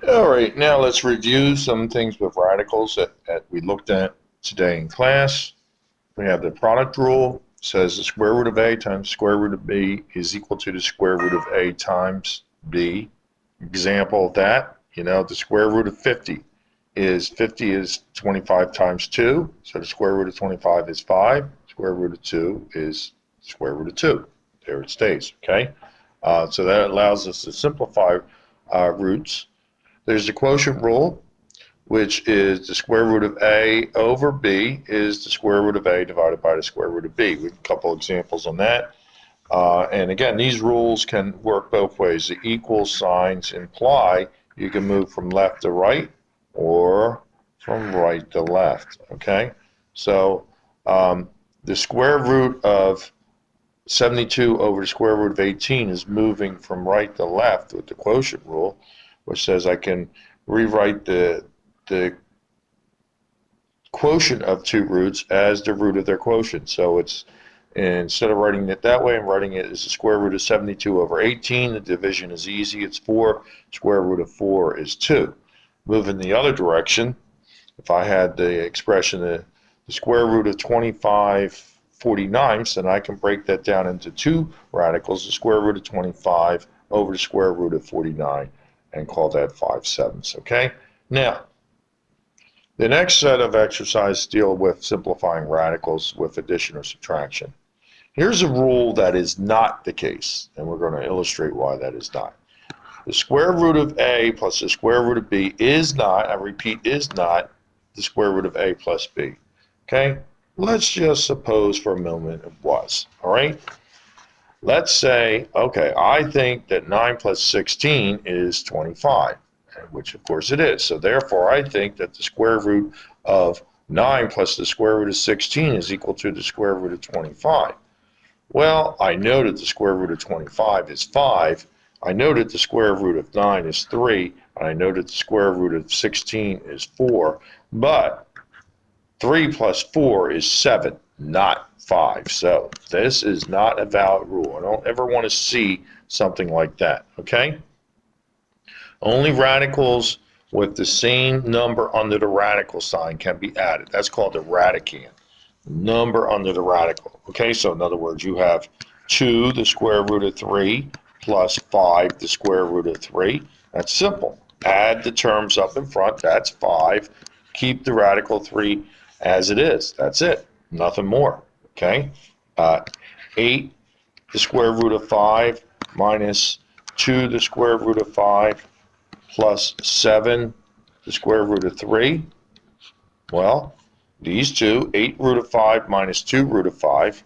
All right, now let's review some things with radicals that we looked at today in class. We have the product rule. It says the square root of a times square root of b is equal to the square root of a times b. Example of that, the square root of 50 is 25 times 2, so the square root of 25 is 5. Square root of 2 is square root of 2. There it stays, okay? So that allows us to simplify roots. There's the quotient rule, which is the square root of a over b is the square root of a divided by the square root of b. We have a couple examples on that. And again, these rules can work both ways. The equal signs imply you can move from left to right or from right to left, okay? So the square root of 72 over the square root of 18 is moving from right to left with the quotient rule, which says I can rewrite the quotient of two roots as the root of their quotient. So it's, instead of writing it that way, I'm writing it as the square root of 72 over 18. The division is easy. It's 4. Square root of 4 is 2. Moving the other direction, if I had the expression the square root of 25/49, then I can break that down into two radicals, the square root of 25 over the square root of 49, and call that 5/7. Okay? Now, the next set of exercises deal with simplifying radicals with addition or subtraction. Here's a rule that is not the case, and we're going to illustrate why that is not. The square root of a plus the square root of b is not, I repeat, is not the square root of a plus b. Okay? Let's just suppose for a moment it was. All right? Let's say, okay, I think that 9 plus 16 is 25, which of course it is. So therefore, I think that the square root of 9 plus the square root of 16 is equal to the square root of 25. Well, I know that the square root of 25 is 5. I know that the square root of 9 is 3. And I know that the square root of 16 is 4. But 3 plus 4 is 7, not 5. So this is not a valid rule. I don't ever want to see something like that, okay? Only radicals with the same number under the radical sign can be added. That's called the radicand. Number under the radical. Okay, so in other words, you have 2, the square root of 3, plus 5, the square root of 3. That's simple. Add the terms up in front. That's 5. Keep the radical 3 as it is. That's it. Nothing more. Okay? 8, the square root of 5, minus 2, the square root of 5, plus 7, the square root of 3. Well, these two, 8 root of 5 minus 2 root of 5,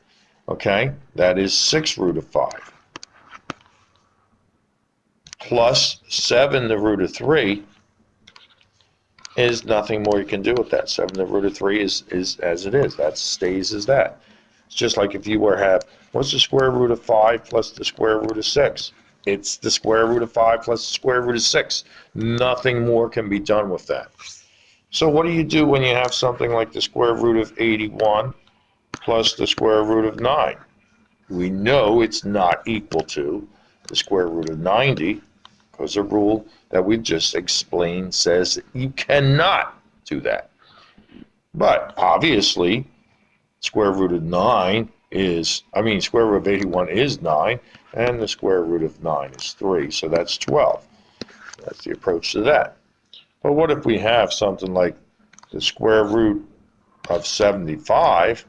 okay, that is 6 root of 5. Plus 7 the root of 3 is nothing more you can do with that. 7 the root of 3 is as it is. That stays as that. It's just like if you were to have, what's the square root of 5 plus the square root of 6? It's the square root of 5 plus the square root of 6. Nothing more can be done with that. So what do you do when you have something like the square root of 81 plus the square root of 9? We know it's not equal to the square root of 90 because the rule that we just explained says that you cannot do that. But obviously, square root of 9 is, square root of 81 is 9, and the square root of 9 is 3, so that's 12. That's the approach to that. But what if we have something like the square root of 75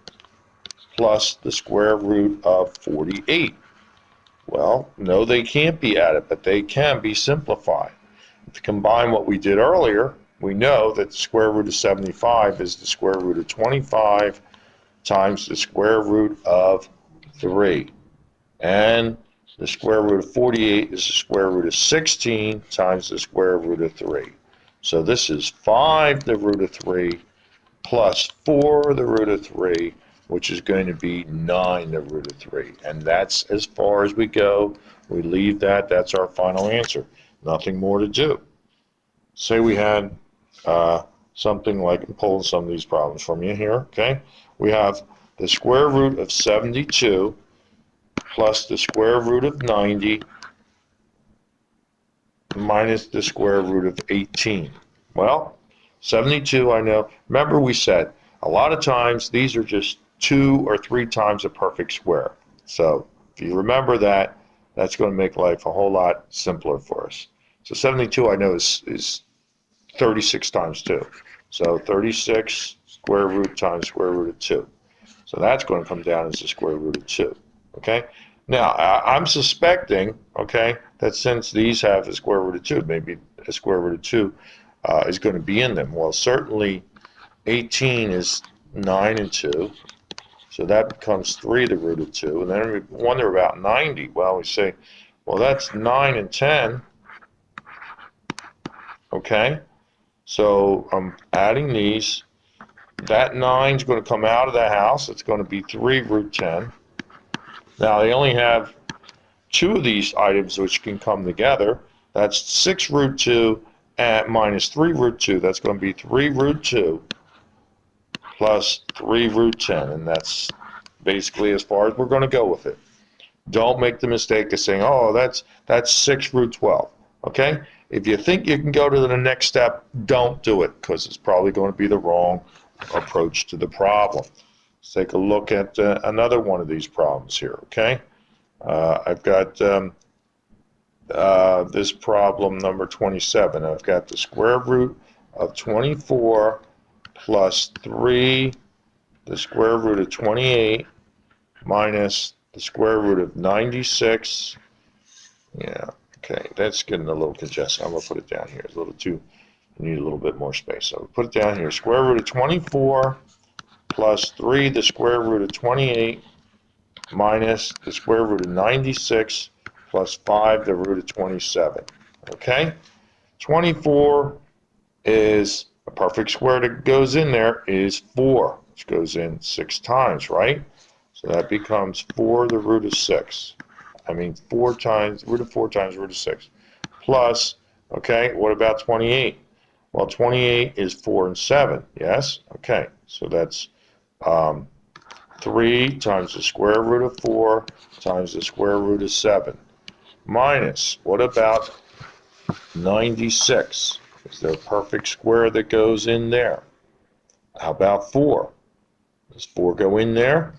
plus the square root of 48? Well, no, they can't be added, but they can be simplified. To combine what we did earlier, we know that the square root of 75 is the square root of 25 times the square root of 3. And the square root of 48 is the square root of 16 times the square root of 3. So this is 5 the root of 3 plus 4 the root of 3, which is going to be 9 the root of 3. And that's as far as we go. We leave that. That's our final answer. Nothing more to do. Say we had something like, I'm pulling some of these problems from you here, okay? We have the square root of 72 plus the square root of 90 minus the square root of 18. Well, 72, I know. Remember we said, a lot of times these are just 2 or 3 times a perfect square. So if you remember that, that's going to make life a whole lot simpler for us. So 72, I know, is 36 times 2. So 36 square root times square root of 2. So that's going to come down as the square root of 2. Okay? Now, I'm suspecting, okay, that since these have a square root of 2, maybe a square root of 2 is going to be in them. Well, certainly 18 is 9 and 2. So that becomes 3 the root of 2. And then we wonder about 90. Well, we say, well, that's 9 and 10. Okay? So I'm adding these. That 9 is going to come out of the house. It's going to be 3 root 10. Now, they only have 2 of these items which can come together. That's 6 root 2 and minus 3 root 2. That's going to be 3 root 2 plus 3 root 10. And that's basically as far as we're going to go with it. Don't make the mistake of saying, oh, that's 6 root 12. Okay? If you think you can go to the next step, don't do it, because it's probably going to be the wrong approach to the problem. Let's take a look at another one of these problems here, okay? I've got this problem number 27. I've got the square root of 24 plus 3, the square root of 28, minus the square root of 96. Yeah, okay, that's getting a little congested. I'm going to put it down here. It's a little too, I need a little bit more space. So I'll put it down here. Square root of 24 plus 3, the square root of 28, minus the square root of 96 plus 5, the root of 27. Okay? 24 is a perfect square that goes in there is 4, which goes in 6 times, right? So that becomes 4 the root of 6. I mean 4 times, root of 4 times root of 6. Plus, okay, what about 28? Well, 28 is 4 and 7, yes? Okay, so that's 3 times the square root of 4 times the square root of 7. Minus, what about 96? Is there a perfect square that goes in there? How about 4? Does 4 go in there?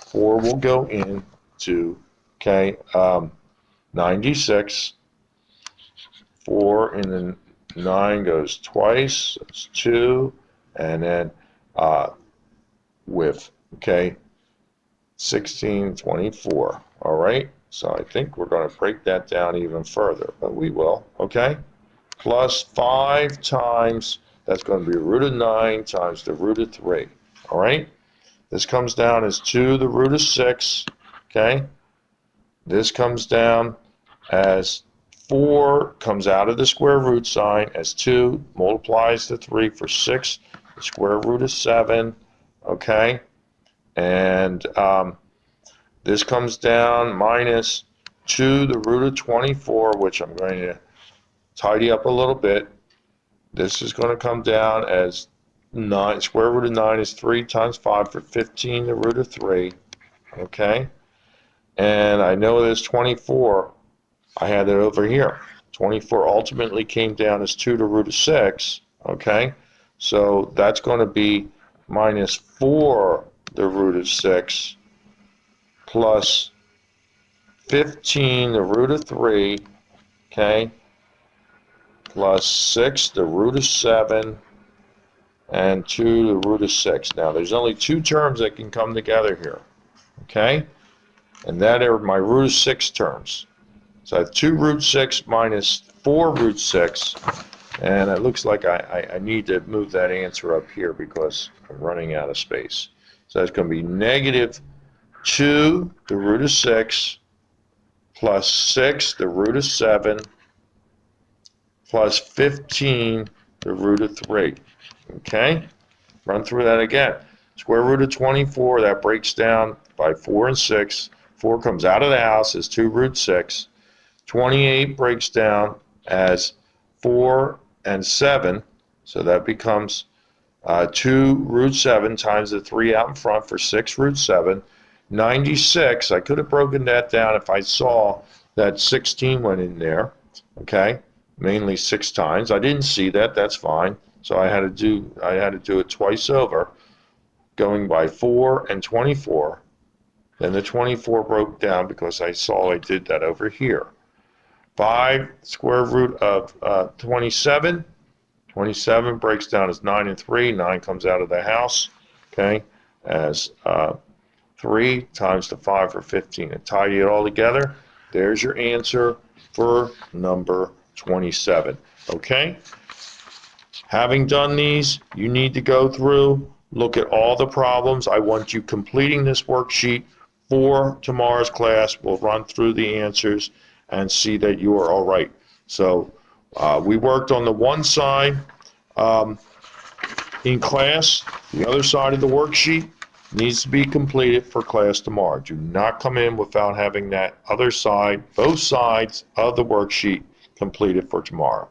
4 will go into, okay, 96. 4 and then 9 goes twice. That's 2. And then with, okay, 16, 24. All right. So I think we're going to break that down even further, but we will. Okay. Plus 5 times, that's going to be root of 9 times the root of 3. All right. This comes down as 2 the root of 6. Okay. This comes down as 4, comes out of the square root sign as 2, multiplies the 3 for 6, the square root of 7. Okay. And this comes down minus 2 the root of 24, which I'm going to tidy up a little bit. This is going to come down as 9, square root of 9 is 3 times 5 for 15 the root of 3. Okay. And I know this 24, I had it over here. 24 ultimately came down as 2 to root of 6. Okay. So that's going to be minus 4 the root of 6 plus 15 the root of 3, okay, plus 6 the root of 7, and 2 the root of 6. Now, there's only 2 terms that can come together here, okay, and that are my root of 6 terms. So I have 2 root 6 minus 4 root 6, and it looks like I need to move that answer up here because I'm running out of space. So that's going to be negative 2 the root of 6 plus 6 the root of 7 plus 15 the root of 3. Okay? Run through that again. Square root of 24, that breaks down by 4 and 6. 4 comes out of the house as 2 root 6. 28 breaks down as 4 and 7. So that becomes 2 root 7 times the 3 out in front for 6 root 7. 96, I could have broken that down if I saw that 16 went in there, okay? mainly 6 times. I didn't see that, that's fine. So I had to do it twice over, going by 4 and 24. Then the 24 broke down because I saw I did that over here. 5 square root of 27. 27 breaks down as 9 and 3. 9 comes out of the house, okay, as 3 times the 5 for 15. And tidy it all together. There's your answer for number 27, okay? Having done these, you need to go through, look at all the problems. I want you completing this worksheet for tomorrow's class. We'll run through the answers and see that you are all right. So we worked on the one side in class. The other side of the worksheet needs to be completed for class tomorrow. Do not come in without having that other side, both sides of the worksheet completed for tomorrow.